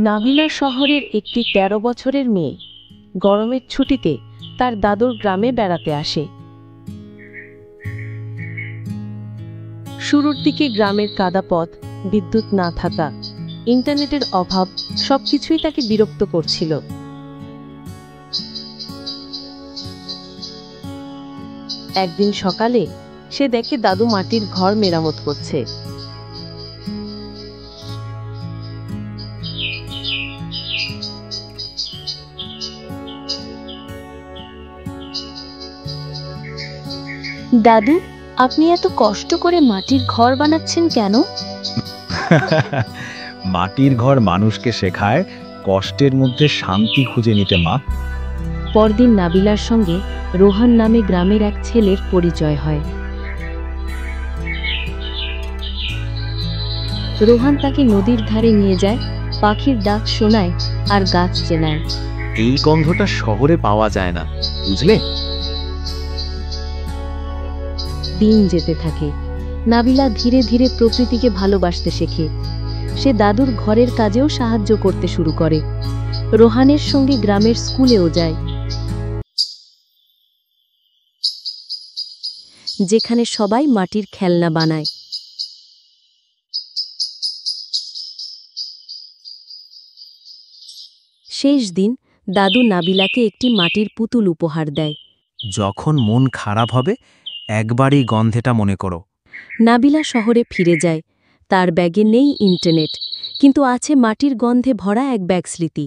নাবিলা শহরের একটি ১৩ বছরের মেয়ে গরমের ছুটিতে তার দাদুর গ্রামে বেড়াতে আসে। শুরুর দিকে গ্রামের কাদা পথ, বিদ্যুৎ না থাকা, ইন্টারনেটের অভাব সবকিছুই তাকে বিরক্ত করছিল। একদিন সকালে সে দেখে দাদু মাটির ঘর মেরামত করছে। দাদু, আপনি এত কষ্ট করে মাটির ঘর বানাচ্ছেন কেন? মাটির ঘর মানুষকে শেখায় কষ্টের মধ্যে শান্তি খুঁজে নিতে, মা। পরদিন নাবিলার সঙ্গে রোহান নামে গ্রামের এক ছেলের পরিচয় হয়। রোহান তাকে নদীর ধারে নিয়ে যায়, পাখির ডাক শোনায় আর গাছ চেনায়। এই গন্ধটা শহরে পাওয়া যায় না, বুঝলে? দিন যেতে থাকে। নাবিলা ধীরে ধীরে প্রকৃতিকে ভালোবাসতে শেখে। সে দাদুর ঘরের কাজেও সাহায্য করতে শুরু করে। রোহানের সঙ্গে গ্রামের স্কুলেও যায়, যেখানে সবাই মাটির খেলনা বানায়। শেষ দিন দাদু নাবিলাকে একটি মাটির পুতুল উপহার দেয়। যখন মন খারাপ হবে একবারই গন্ধেটা মনে করো। নাবিলা শহরে ফিরে যায়। তার ব্যাগে নেই ইন্টারনেট, কিন্তু আছে মাটির গন্ধে ভরা এক ব্যাগ স্মৃতি।